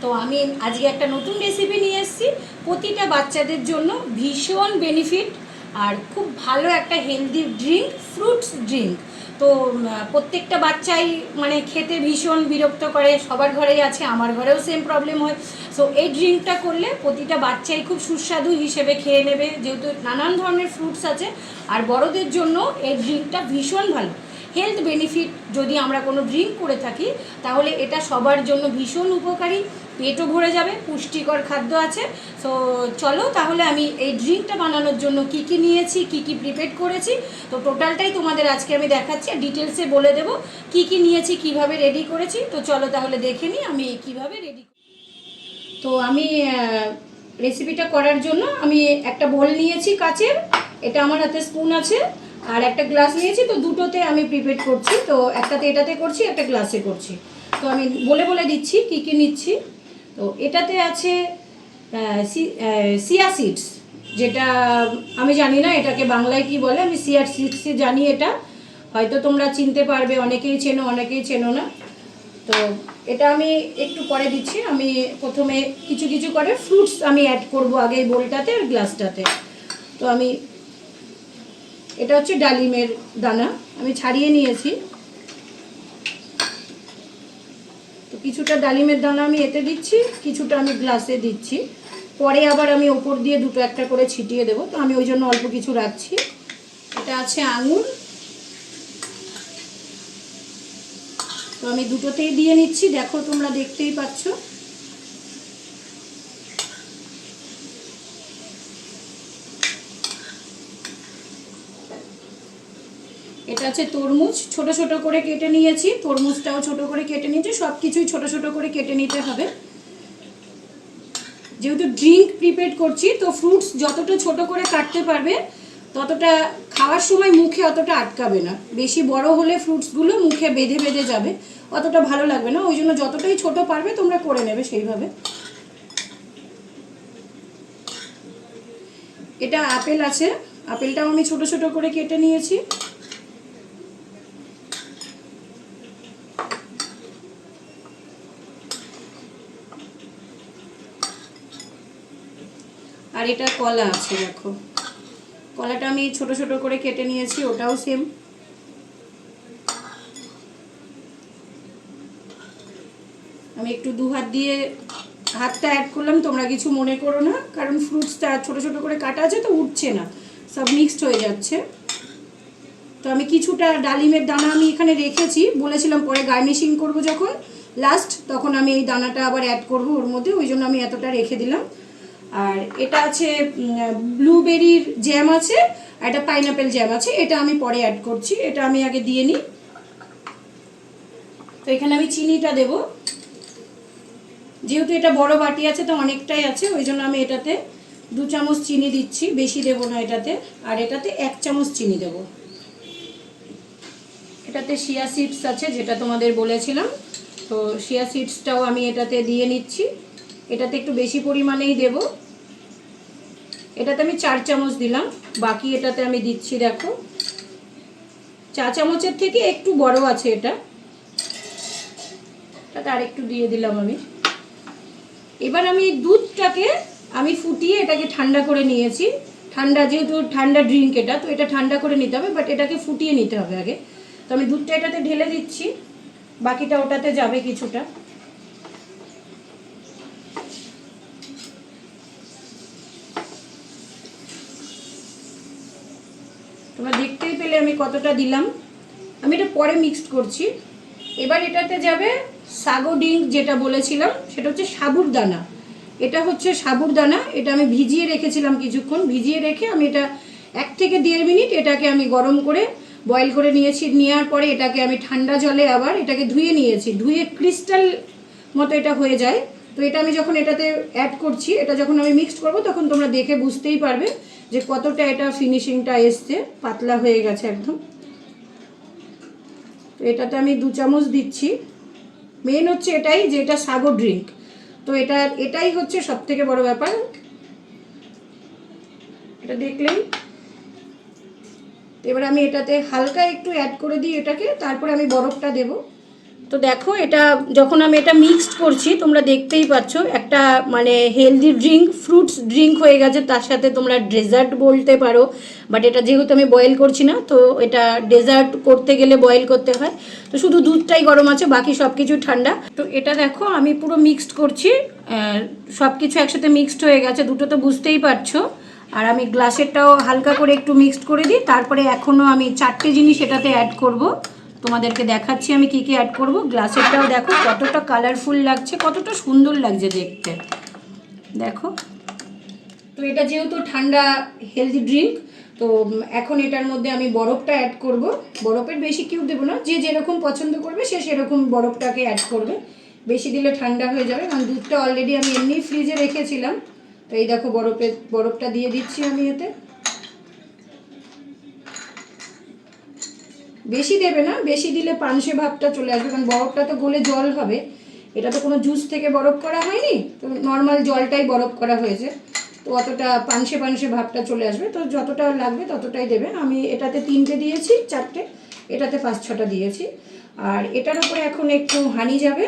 তো আমি আজকে একটা নতুন রেসিপি নিয়ে এসেছি। প্রতিটা বাচ্চাদের জন্য ভীষণ বেনিফিট আর খুব ভালো একটা হেলদি ড্রিঙ্ক, ফ্রুটস ড্রিঙ্ক। তো প্রত্যেকটা বাচ্চাই মানে খেতে ভীষণ বিরক্ত করে, সবার ঘরেই আছে, আমার ঘরেও সেম প্রবলেম হয়। সো এই ড্রিঙ্কটা করলে প্রতিটা বাচ্চাই খুব সুস্বাদু হিসেবে খেয়ে নেবে, যেহেতু নানান ধরনের ফ্রুটস আছে। আর বড়দের জন্য এই ড্রিঙ্কটা ভীষণ ভালো হেলথ বেনিফিট। যদি আমরা কোনো ড্রিঙ্ক করে থাকি তাহলে এটা সবার জন্য ভীষণ উপকারী, পেটও ভরে যাবে, পুষ্টিকর খাদ্য আছে। সো চলো তাহলে আমি এই ড্রিঙ্কটা বানানোর জন্য কি কি নিয়েছি, কি কি প্রিপেয়ার করেছি, তো টোটালটাই তোমাদের আজকে আমি দেখাচ্ছি আর ডিটেলসে বলে দেবো কি কি নিয়েছি, কিভাবে রেডি করেছি। তো চলো তাহলে দেখে নিই আমি কিভাবে রেডি। তো আমি রেসিপিটা করার জন্য আমি একটা বোল নিয়েছি কাচের, এটা আমার হাতে স্পুন আছে, আর একটা গ্লাস নিয়েছি। তো দুটোতে আমি প্রিপেয়ার করছি, তো একটাতে এটাতে করছি, একটা গ্লাসে করছি। তো আমি বলে বলে দিচ্ছি কী কী নিচ্ছি। তো এটাতে আছে সিয়া সিডস, যেটা আমি জানি না এটাকে বাংলায় কি বলে, আমি সিয়া সিডসই জানি। এটা হয়তো তোমরা চিনতে পারবে, অনেকেই চেনো অনেকেই চেনো না। তো এটা আমি একটু পরে দিচ্ছি। আমি প্রথমে কিছু কিছু করে ফ্রুটস আমি অ্যাড করব আগে এই বোলটাতে আর গ্লাসটাতে। তো আমি এটা হচ্ছে ডালিমের দানা, আমি ছাড়িয়ে নিয়েছি। তো কিছুটা ডালিমের দানা আমি এতে দিচ্ছি, কিছুটা আমি গ্লাসে দিচ্ছি, পরে আবার আমি ওপর দিয়ে দুটো একটা করে ছিটিয়ে দেবো। তো আমি ওই জন্য অল্প কিছু রাখছি। এটা আছে আঙুর, তো আমি দুটোতেই দিয়ে নিচ্ছি, দেখো তোমরা দেখতেই পাচ্ছ। এটা আছে তরমুজ, ছোট ছোট করে কেটে নিয়েছি, তরমুজটাও ছোট করে কেটে নিয়েছি, সব কিছুই ছোট ছোট করে কেটে নিতে হবে। যেহেতু ড্রিঙ্ক প্রিপেয়ার করছি, তো ফ্রুটস যতটা ছোট করে কাটতে পারবে ততটা খাওয়ার সময় মুখে অতটা আটকাবে না। বেশি বড় হলে ফ্রুটসগুলো মুখে বেঁধে বেঁধে যাবে, অতটা ভালো লাগবে না। ওই জন্য যতটাই ছোট পারবে তোমরা করে নেবে সেইভাবে। এটা আপেল আছে, আপেলটাও আমি ছোট ছোট করে কেটে নিয়েছি। আর এটা কলা আছে, দেখো কলাটা আমি ছোট ছোট করে কেটে নিয়েছি, ওটাও সেম। আমি একটু দু হাত দিয়ে হাতটা অ্যাড করলাম, তোমরা কিছু মনে করো না, কারণ ফ্রুটসটা ছোট ছোট করে কাটা আছে তো উঠছে না, সব মিক্সড হয়ে যাচ্ছে। তো আমি কিছুটা ডালিমের দানা আমি এখানে রেখেছি, বলেছিলাম পরে গার্নিশিং করব যখন লাস্ট, তখন আমি এই দানাটা আবার অ্যাড করব ওর মধ্যে, ওই জন্য আমি এতটা রেখে দিলাম। আর এটা আছে ব্লুবেরির জ্যাম আছে, আর একটা পাইনাপেল জ্যাম আছে, এটা আমি পরে অ্যাড করছি, এটা আমি আগে দিয়ে নিই। তো এখানে আমি চিনিটা দেব, যেহেতু এটা বড় বাটি আছে তো অনেকটাই আছে, ওই জন্য আমি এটাতে 2 চামচ চিনি দিচ্ছি, বেশি দেব না এটাতে। আর এটাতে 1 চামচ চিনি দেব। এটাতে শিয়া সিডস আছে, যেটা তোমাদের বলেছিলাম, তো শিয়া সিডসটাও আমি এটাতে দিয়ে নিচ্ছি। এটাতে একটু বেশি পরিমাণেই দেব, এটাতে আমি 4 চামচ দিলাম, বাকি এটাতে আমি দিচ্ছি, দেখো 4 চামচের থেকে একটু বড় আছে এটা, এটাতে আর একটু দিয়ে দিলাম আমি। এবার আমি দুধটাকে আমি ফুটিয়ে এটাকে ঠান্ডা করে নিয়েছি। ঠান্ডা, যেহেতু ঠান্ডা ড্রিঙ্ক এটা, তো এটা ঠান্ডা করে নিতে হবে, বাট এটাকে ফুটিয়ে নিতে হবে আগে। তো আমি দুধটা এটাতে ঢেলে দিচ্ছি, বাকিটা ওটাতে যাবে কিছুটা। তোমরা দেখতেই পেলে আমি কতটা দিলাম। আমি এটা পরে মিক্সড করছি। এবার এটাতে যাবে সাগো ড্রিঙ্ক, যেটা বলেছিলাম সেটা হচ্ছে সাবুর দানা। এটা হচ্ছে সাবুর দানা, এটা আমি ভিজিয়ে রেখেছিলাম কিছুক্ষণ, ভিজিয়ে রেখে আমি এটা 1 থেকে 1.5 মিনিট এটাকে আমি গরম করে বয়েল করে নিয়েছি। নেওয়ার পরে এটাকে আমি ঠান্ডা জলে আবার এটাকে ধুয়ে নিয়েছি, ধুয়ে ক্রিস্টাল মতো এটা হয়ে যায়। তো এটা আমি যখন এটাতে অ্যাড করছি, এটা যখন আমি মিক্সড করব তখন তোমরা দেখে বুঝতেই পারবে যে কতটা এটা ফিনিশিংটা এসছে, পাতলা হয়ে গেছে একদম। তো এটাতে আমি 2 চামচ দিচ্ছি। মেন হচ্ছে এটাই যে এটা সাগো ড্রিঙ্ক, তো এটাই হচ্ছে সব থেকে বড় ব্যাপার। এটা দেখলেই এবার আমি এটাতে হালকা একটু অ্যাড করে দিই এটাকে, তারপরে আমি বরফটা দেব। তো দেখো এটা যখন আমি এটা মিক্সড করছি তোমরা দেখতেই পাচ্ছ একটা মানে হেলদি ড্রিঙ্ক, ফ্রুটস ড্রিঙ্ক হয়ে গেছে। তার সাথে তোমরা ডেজার্ট বলতে পারো, বাট এটা যেহেতু আমি বয়েল করছি না, তো এটা ডেজার্ট করতে গেলে বয়েল করতে হয়। তো শুধু দুধটাই গরম আছে, বাকি সব কিছু ঠান্ডা। তো এটা দেখো আমি পুরো মিক্সড করছি, সব কিছু একসাথে মিক্সড হয়ে গেছে, দুটো তো বুঝতেই পারছো। আর আমি গ্লাসেরটাও হালকা করে একটু মিক্সড করে দিই। তারপরে এখনও আমি 4টে জিনিস এটাতে অ্যাড করব, তোমাদেরকে দেখাচ্ছি আমি কি কি অ্যাড করব। গ্লাসেরটাও দেখো কতটা কালারফুল লাগছে, কতটা সুন্দর লাগছে দেখতে, দেখো। তো এটা যেহেতু ঠান্ডা হেলদি ড্রিঙ্ক, তো এখন এটার মধ্যে আমি বরফটা অ্যাড করব। বরফের বেশি কিউব দেবো না, যে যেরকম পছন্দ করবে সে সেরকম বরফটাকে অ্যাড করবে। বেশি দিলে ঠান্ডা হয়ে যাবে, কারণ দুধটা অলরেডি আমি এমনি ফ্রিজে রেখেছিলাম। তো এই দেখো বরফটা দিয়ে দিচ্ছি আমি এতে। বেশি দেবে না, বেশি দিলে পানসে ভাবটা চলে আসবে, কারণ বরফটা তো গলে জল হবে। এটা তো কোনো জুস থেকে বরফ করা হয়নি, তো নর্মাল জলটাই বরফ করা হয়েছে। তো অতটা পানসে ভাবটা চলে আসবে। তো যতটা লাগবে ততটাই দেবে। আমি এটাতে 3টে দিয়েছি, 4টে, এটাতে 5-6টা দিয়েছি। আর এটার উপরে এখন একটু হানি যাবে।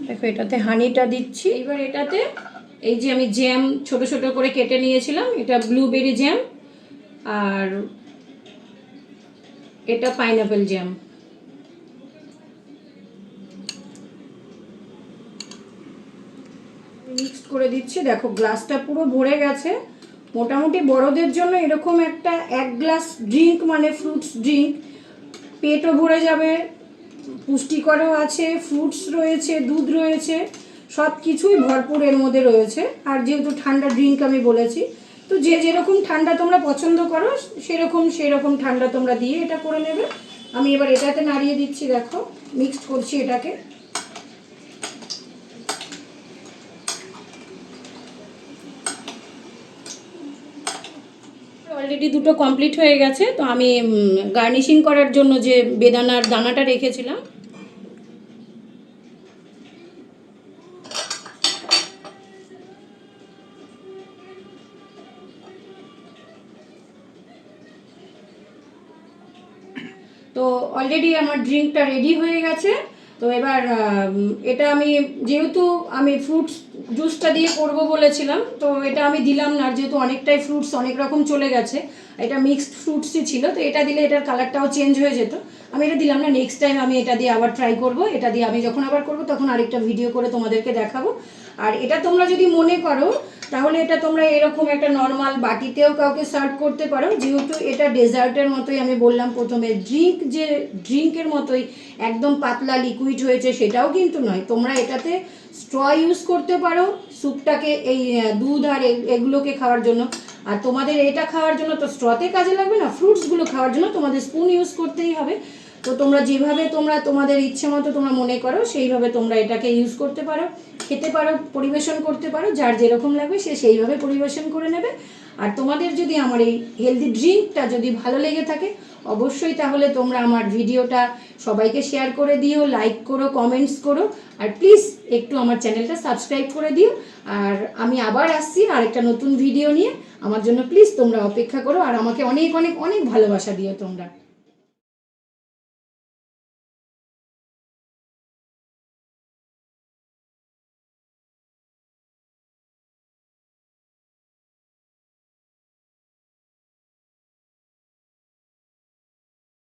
দেখো এটাতে হানিটা দিচ্ছি। এবার এটাতে এই যে আমি জ্যাম ছোট ছোট করে কেটে নিয়েছিলাম, এটা ব্লুবেরি জ্যাম, আর এটা পাইনাপেল জ্যাম। মিক্সড করে দিচ্ছি। দেখো গ্লাসটা পুরো ভরে গেছে। মোটামুটি বড়দের জন্য এরকম একটা 1 গ্লাস ড্রিঙ্ক মানে ফ্রুটস ড্রিঙ্ক, পেটও ভরে যাবে, পুষ্টিকরও আছে, ফ্রুটস রয়েছে, দুধ রয়েছে, সব কিছুই ভরপুর এর মধ্যে রয়েছে। আর যেহেতু ঠান্ডা ড্রিঙ্ক আমি বলেছি, তো যে যেরকম ঠান্ডা তোমরা পছন্দ করো সেরকম ঠান্ডা তোমরা দিয়ে এটা করে নেবে। আমি এবার এটাতে নাড়িয়ে দিচ্ছি, দেখো মিক্সড করছি এটাকে। অলরেডি দুটো কমপ্লিট হয়ে গেছে। তো আমি গার্নিশিং করার জন্য যে বেদানার দানাটা রেখেছিলাম, তো অলরেডি আমার ড্রিঙ্কটা রেডি হয়ে গেছে। তো এবার এটা আমি যেহেতু আমি ফ্রুটস জুসটা দিয়ে করব বলেছিলাম, তো এটা আমি দিলাম না, যেহেতু অনেকটাই ফ্রুটস অনেক রকম চলে গেছে, এটা মিক্সড ফ্রুটসই ছিল। তো এটা দিলে এটার কালারটাও চেঞ্জ হয়ে যেত, আমি এটা দিলাম না। নেক্সট টাইম আমি এটা দিয়ে আবার ট্রাই করব। এটা দিয়ে আমি যখন আবার করব তখন আরেকটা ভিডিও করে তোমাদেরকে দেখাবো। আর এটা তোমরা যদি মনে করো তাহলে এটা তোমরা এরকম একটা নর্মাল বাটিতেও কাউকে সার্ভ করতে পারো। যেহেতু এটা ডেজার্টের মতোই, আমি বললাম প্রথমে ড্রিঙ্ক যে ড্রিঙ্কের মতোই একদম পাতলা লিকুইড হয়েছে সেটাও কিন্তু নয়। তোমরা এটাতে স্ট্র ইউজ করতে পারো স্যুপটাকে, এই দুধ আর এগুলোকে খাওয়ার জন্য। আর তোমাদের এটা খাওয়ার জন্য তো স্ট্রতে কাজে লাগবে না, ফ্রুটসগুলো খাওয়ার জন্য তোমাদের স্পুন ইউজ করতেই হবে। তো তোমরা যেভাবে তোমাদের ইচ্ছে মতো তোমরা মনে করো সেইভাবে তোমরা এটাকে ইউজ করতে পারো, খেতে পারো, পরিবেশন করতে পারো। যার যেরকম লাগবে সে সেইভাবে পরিবেশন করে নেবে। আর তোমাদের যদি আমার এই হেলদি ড্রিঙ্কটা যদি ভালো লেগে থাকে অবশ্যই তাহলে তোমরা আমার ভিডিওটা সবাইকে শেয়ার করে দিও, লাইক করো, কমেন্টস করো, আর প্লিজ একটু আমার চ্যানেলটা সাবস্ক্রাইব করে দিও। আর আমি আবার আসছি আরেকটা নতুন ভিডিও নিয়ে, আমার জন্য প্লিজ তোমরা অপেক্ষা করো। আর আমাকে অনেক অনেক অনেক ভালোবাসা দিও তোমরা।